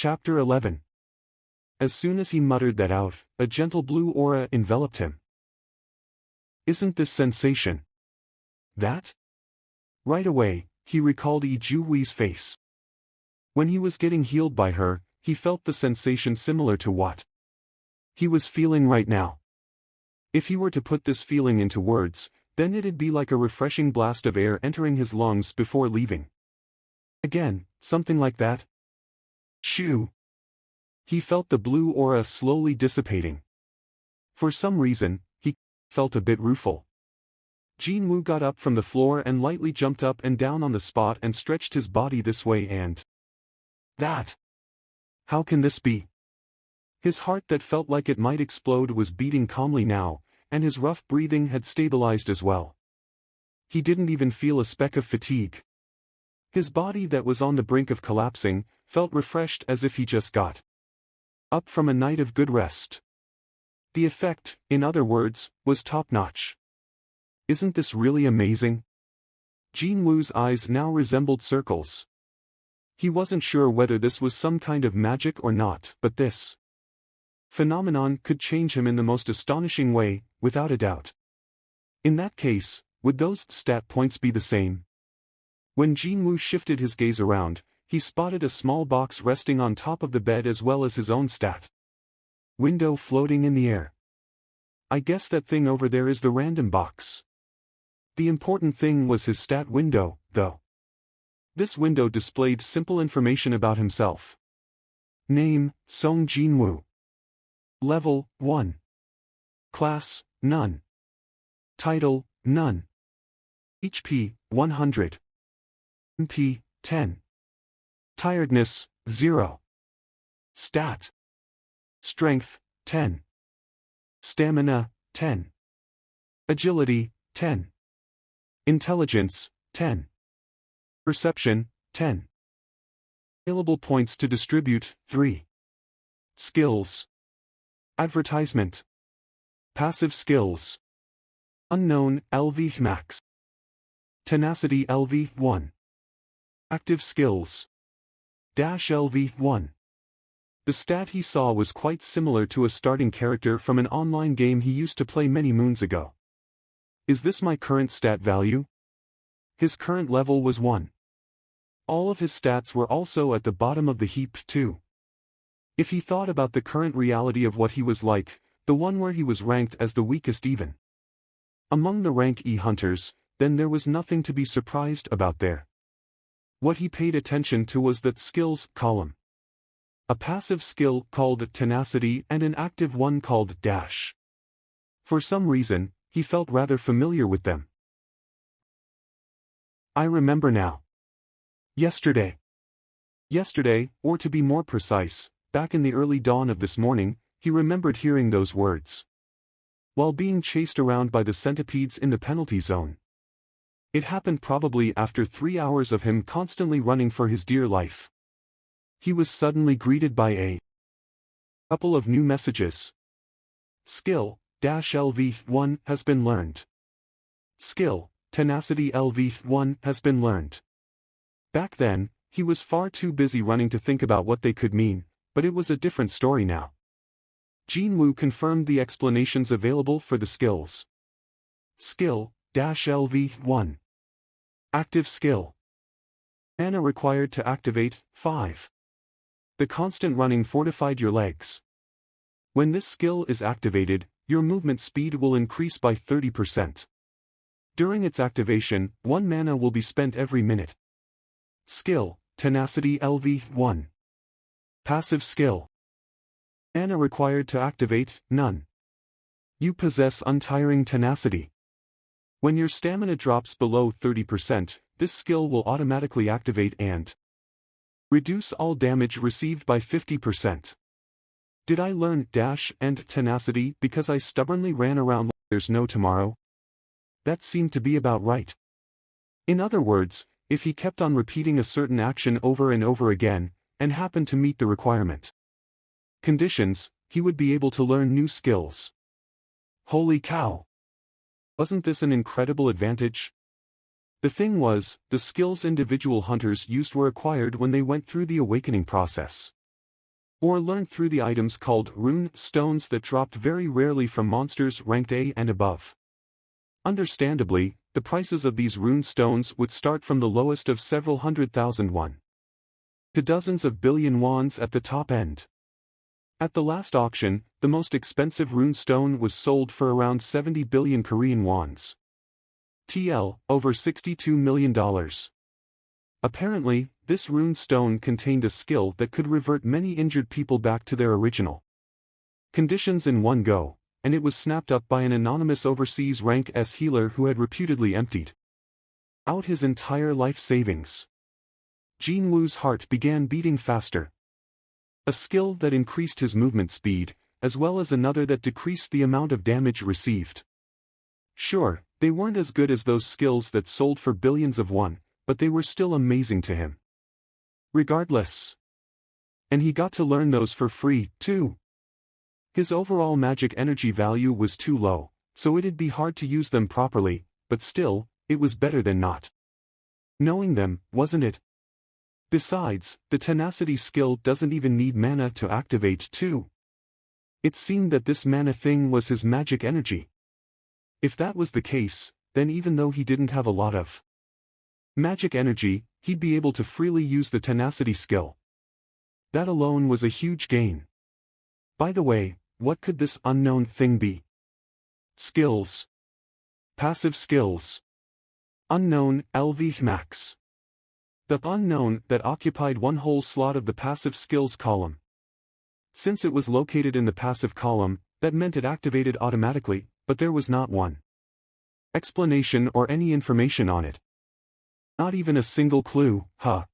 Chapter 11. As soon as he muttered that out, a gentle blue aura enveloped him. Isn't this sensation? That? Right away, he recalled Yi Juhui's face. When he was getting healed by her, he felt the sensation similar to what he was feeling right now. If he were to put this feeling into words, then it'd be like a refreshing blast of air entering his lungs before leaving. Again, something like that. Shoo! He felt the blue aura slowly dissipating. For some reason, he felt a bit rueful. Jinwoo got up from the floor and lightly jumped up and down on the spot and stretched his body this way and that. How can this be? His heart that felt like it might explode was beating calmly now, and his rough breathing had stabilized as well. He didn't even feel a speck of fatigue. His body that was on the brink of collapsing felt refreshed as if he just got up from a night of good rest. The effect, in other words, was top-notch. Isn't this really amazing? Jinwoo's eyes now resembled circles. He wasn't sure whether this was some kind of magic or not, but this phenomenon could change him in the most astonishing way, without a doubt. In that case, would those stat points be the same? When Jinwoo shifted his gaze around, he spotted a small box resting on top of the bed as well as his own stat window floating in the air. I guess that thing over there is the random box. The important thing was his stat window, though. This window displayed simple information about himself. Name, Song Jinwoo. Level, 1. Class, None. Title, None. HP, 100. MP, 10. Tiredness, 0. Stat. Strength, 10. Stamina, 10. Agility, 10. Intelligence, 10. Perception, 10. Available points to distribute, 3. Skills. Advertisement. Passive skills. Unknown, LV Max. Tenacity LV 1. Active skills. Dash LV 1. The stat he saw was quite similar to a starting character from an online game he used to play many moons ago. Is this my current stat value? His current level was 1. All of his stats were also at the bottom of the heap too. If he thought about the current reality of what he was like, the one where he was ranked as the weakest even among the rank E hunters, then there was nothing to be surprised about there. What he paid attention to was that skills column. A passive skill called Tenacity and an active one called Dash. For some reason, he felt rather familiar with them. I remember now. Yesterday, or to be more precise, back in the early dawn of this morning, he remembered hearing those words while being chased around by the centipedes in the penalty zone. It happened probably after 3 hours of him constantly running for his dear life. He was suddenly greeted by a couple of new messages. Skill, LV1 has been learned. Skill, Tenacity LV1 has been learned. Back then, he was far too busy running to think about what they could mean, but it was a different story now. Jinwoo confirmed the explanations available for the skills. Skill, LV1. Active skill. Mana required to activate, 5. The constant running fortified your legs. When this skill is activated, your movement speed will increase by 30%. During its activation, 1 mana will be spent every minute. Skill, Tenacity LV1. Passive skill. Mana required to activate, none. You possess untiring tenacity. When your stamina drops below 30%, this skill will automatically activate and reduce all damage received by 50%. Did I learn Dash and Tenacity because I stubbornly ran around like there's no tomorrow? That seemed to be about right. In other words, if he kept on repeating a certain action over and over again, and happened to meet the requirement conditions, he would be able to learn new skills. Holy cow! Wasn't this an incredible advantage? The thing was, the skills individual hunters used were acquired when they went through the awakening process. Or learned through the items called rune stones that dropped very rarely from monsters ranked A and above. Understandably, the prices of these rune stones would start from the lowest of several 100,000 won to dozens of billion wons at the top end. At the last auction, the most expensive rune stone was sold for around 70 billion Korean wons. TL, over $62 million. Apparently, this rune stone contained a skill that could revert many injured people back to their original conditions in one go, and it was snapped up by an anonymous overseas rank S healer who had reputedly emptied out his entire life savings. Jin Woo's heart began beating faster. A skill that increased his movement speed, as well as another that decreased the amount of damage received. Sure, they weren't as good as those skills that sold for billions of won, but they were still amazing to him. Regardless. And he got to learn those for free, too. His overall magic energy value was too low, so it'd be hard to use them properly, but still, it was better than not knowing them, wasn't it? Besides, the tenacity skill doesn't even need mana to activate too. It seemed that this mana thing was his magic energy. If that was the case, then even though he didn't have a lot of magic energy, he'd be able to freely use the tenacity skill. That alone was a huge gain. By the way, what could this unknown thing be? Skills. Passive skills. Unknown, LV max. The unknown that occupied one whole slot of the passive skills column. Since it was located in the passive column, that meant it activated automatically, but there was not one explanation or any information on it. Not even a single clue, huh?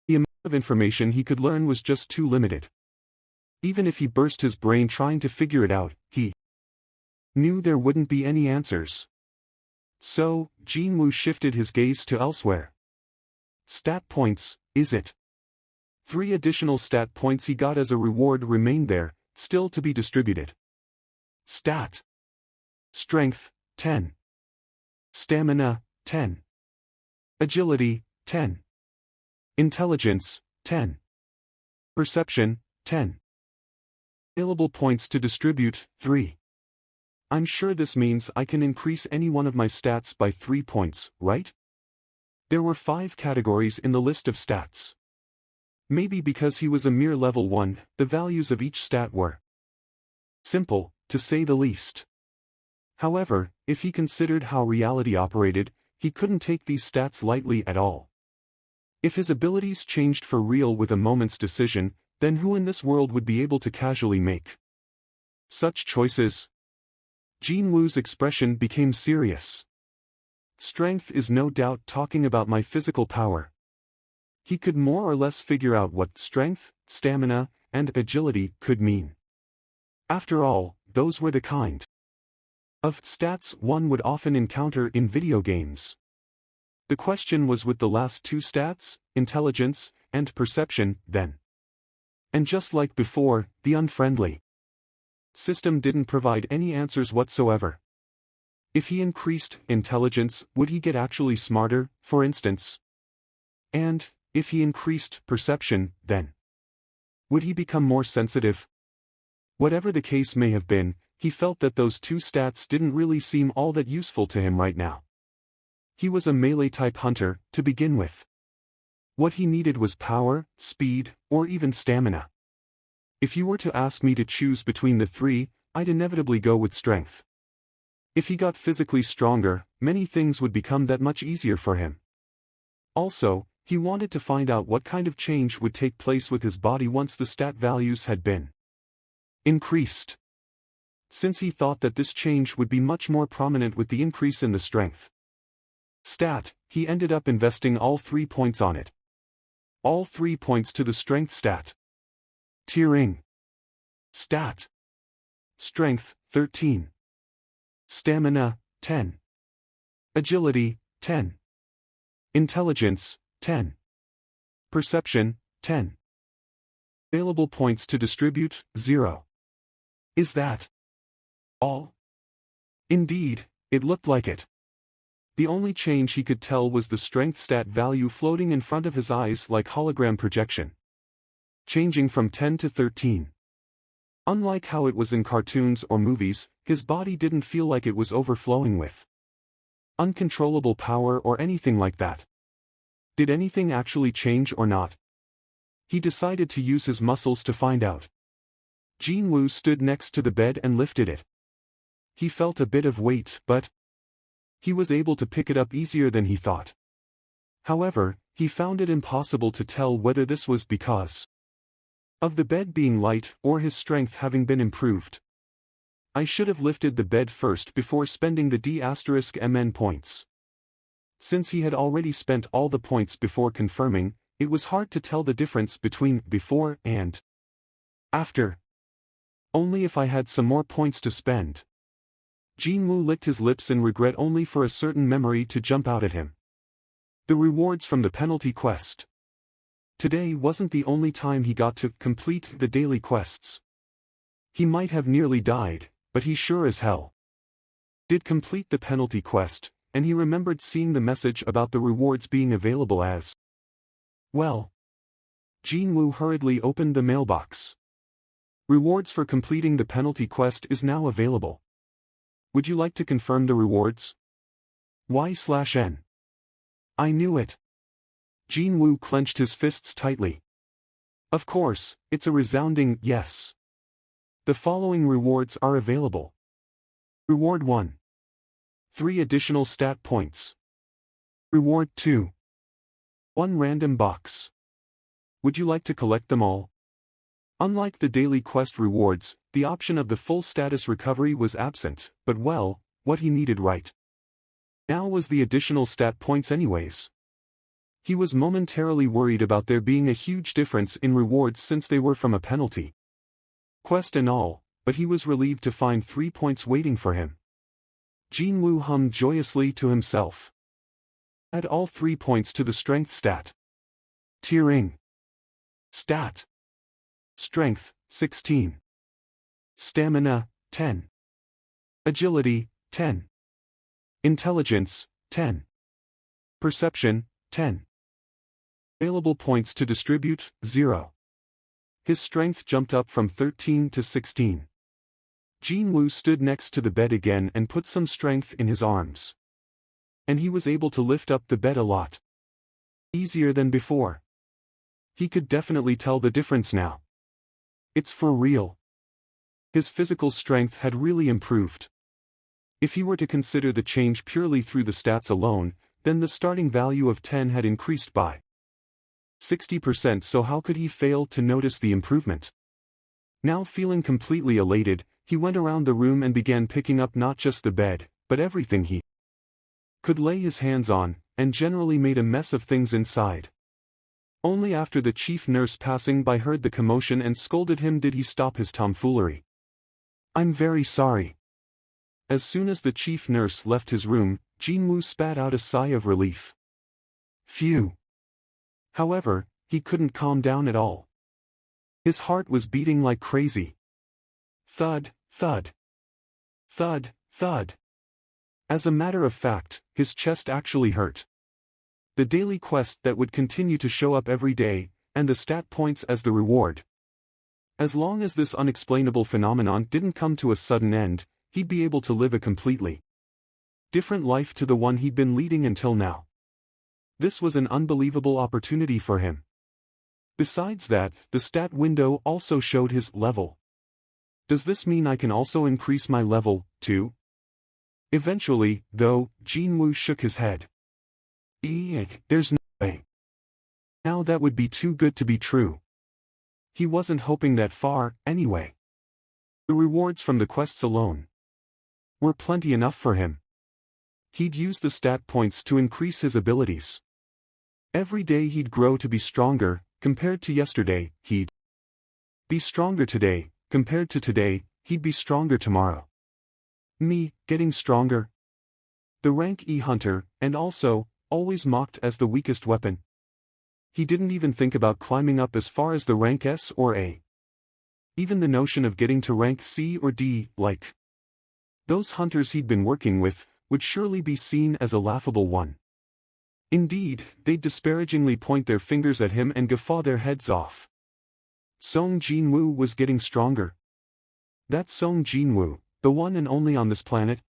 The amount of information he could learn was just too limited. Even if he burst his brain trying to figure it out, he knew there wouldn't be any answers. So, Jin Woo shifted his gaze to elsewhere. Stat points, is it? 3 additional stat points he got as a reward remained there, still to be distributed. Stat. Strength, 10. Stamina, 10. Agility, 10. Intelligence, 10. Perception, 10. Available points to distribute, 3. I'm sure this means I can increase any one of my stats by 3 points, right? There were 5 categories in the list of stats. Maybe because he was a mere level 1, the values of each stat were simple, to say the least. However, if he considered how reality operated, he couldn't take these stats lightly at all. If his abilities changed for real with a moment's decision, then who in this world would be able to casually make such choices? Jin Woo's expression became serious. Strength is no doubt talking about my physical power. He could more or less figure out what strength, stamina, and agility could mean. After all, those were the kind of stats one would often encounter in video games. The question was with the last 2 stats, intelligence and perception, then. And just like before, the unfriendly system didn't provide any answers whatsoever. If he increased intelligence, would he get actually smarter, for instance? And, if he increased perception, then would he become more sensitive? Whatever the case may have been, he felt that those 2 stats didn't really seem all that useful to him right now. He was a melee-type hunter, to begin with. What he needed was power, speed, or even stamina. If you were to ask me to choose between the 3, I'd inevitably go with strength. If he got physically stronger, many things would become that much easier for him. Also, he wanted to find out what kind of change would take place with his body once the stat values had been increased. Since he thought that this change would be much more prominent with the increase in the strength stat, he ended up investing all 3 points on it. All 3 points to the strength stat. Tiering. Stat. Strength, 13. Stamina, 10. Agility, 10. Intelligence, 10. Perception, 10. Available points to distribute, 0. Is that all? Indeed, it looked like it. The only change he could tell was the strength stat value floating in front of his eyes like hologram projection. changing from 10 to 13. Unlike how it was in cartoons or movies, his body didn't feel like it was overflowing with uncontrollable power or anything like that. Did anything actually change or not? He decided to use his muscles to find out. Jinwoo stood next to the bed and lifted it. He felt a bit of weight, but he was able to pick it up easier than he thought. However, he found it impossible to tell whether this was because of the bed being light or his strength having been improved. I should have lifted the bed first before spending the D*MN points. Since he had already spent all the points before confirming, it was hard to tell the difference between before and after. Only if I had some more points to spend. Jinwoo licked his lips in regret only for a certain memory to jump out at him. The rewards from the penalty quest. Today wasn't the only time he got to complete the daily quests. He might have nearly died, but he sure as hell did complete the penalty quest, and he remembered seeing the message about the rewards being available as well. Jinwoo hurriedly opened the mailbox. Rewards for completing the penalty quest is now available. Would you like to confirm the rewards? Y/N. I knew it. Jinwoo clenched his fists tightly. Of course, it's a resounding yes. The following rewards are available. Reward 1. 3 additional stat points. Reward 2. 1 random box. Would you like to collect them all? Unlike the daily quest rewards, the option of the full status recovery was absent, but well, what he needed right now was the additional stat points anyways. He was momentarily worried about there being a huge difference in rewards since they were from a penalty quest and all, but he was relieved to find 3 points waiting for him. Jinwoo hummed joyously to himself. Add all 3 points to the strength stat. Tiering. Stat. Strength, 16. Stamina, 10. Agility, 10. Intelligence, 10. Perception, 10. Available points to distribute, 0. His strength jumped up from 13 to 16. Jinwoo stood next to the bed again and put some strength in his arms. And he was able to lift up the bed a lot easier than before. He could definitely tell the difference now. It's for real. His physical strength had really improved. If he were to consider the change purely through the stats alone, then the starting value of 10 had increased by 60%, so how could he fail to notice the improvement? Now feeling completely elated, he went around the room and began picking up not just the bed, but everything he could lay his hands on, and generally made a mess of things inside. Only after the chief nurse passing by heard the commotion and scolded him did he stop his tomfoolery. I'm very sorry. As soon as the chief nurse left his room, Jinwoo spat out a sigh of relief. Phew. However, he couldn't calm down at all. His heart was beating like crazy. Thud, thud. Thud, thud. As a matter of fact, his chest actually hurt. The daily quest that would continue to show up every day, and the stat points as the reward. As long as this unexplainable phenomenon didn't come to a sudden end, he'd be able to live a completely different life to the one he'd been leading until now. This was an unbelievable opportunity for him. Besides that, the stat window also showed his level. Does this mean I can also increase my level, too? Eventually, though, Jinwoo shook his head. Eek, there's no way. Now that would be too good to be true. He wasn't hoping that far, anyway. The rewards from the quests alone were plenty enough for him. He'd use the stat points to increase his abilities. Every day he'd grow to be stronger, compared to yesterday, he'd be stronger today, compared to today, he'd be stronger tomorrow. Me, getting stronger? The rank E hunter, and also, always mocked as the weakest weapon. He didn't even think about climbing up as far as the rank S or A. Even the notion of getting to rank C or D, like those hunters he'd been working with, would surely be seen as a laughable one. Indeed, they'd disparagingly point their fingers at him and guffaw their heads off. Song Jinwoo was getting stronger. That Song Jinwoo, the one and only on this planet?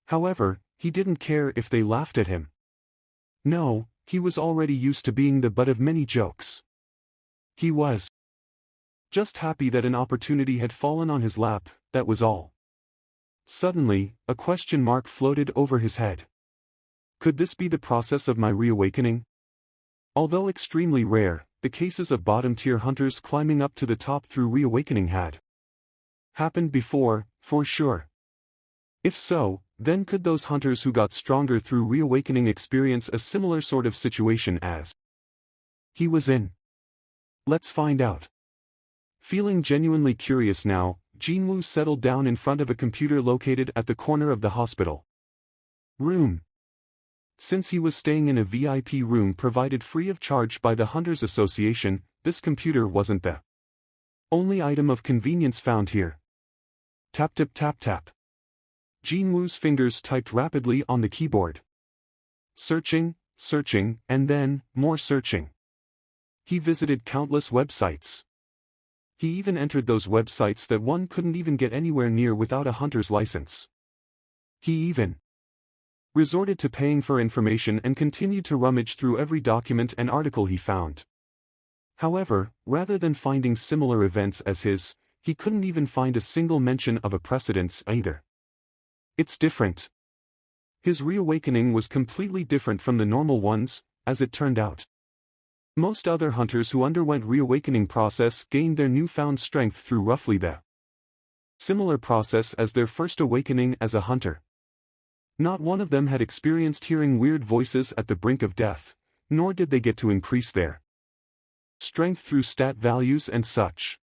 However, he didn't care if they laughed at him. No, he was already used to being the butt of many jokes. He was just happy that an opportunity had fallen on his lap, that was all. Suddenly, a question mark floated over his head. Could this be the process of my reawakening? Although extremely rare, the cases of bottom-tier hunters climbing up to the top through reawakening had happened before, for sure. If so, then could those hunters who got stronger through reawakening experience a similar sort of situation as he was in? Let's find out. Feeling genuinely curious now, Jinwoo settled down in front of a computer located at the corner of the hospital room. Since he was staying in a VIP room provided free of charge by the Hunters Association, this computer wasn't the only item of convenience found here. Tap tap tap tap. Jinwoo's fingers typed rapidly on the keyboard. Searching, searching, and then, more searching. He visited countless websites. He even entered those websites that one couldn't even get anywhere near without a hunter's license. He even resorted to paying for information and continued to rummage through every document and article he found. However, rather than finding similar events as his, he couldn't even find a single mention of a precedence either. It's different. His reawakening was completely different from the normal ones, as it turned out. Most other hunters who underwent reawakening process gained their newfound strength through roughly the similar process as their first awakening as a hunter. Not one of them had experienced hearing weird voices at the brink of death, nor did they get to increase their strength through stat values and such.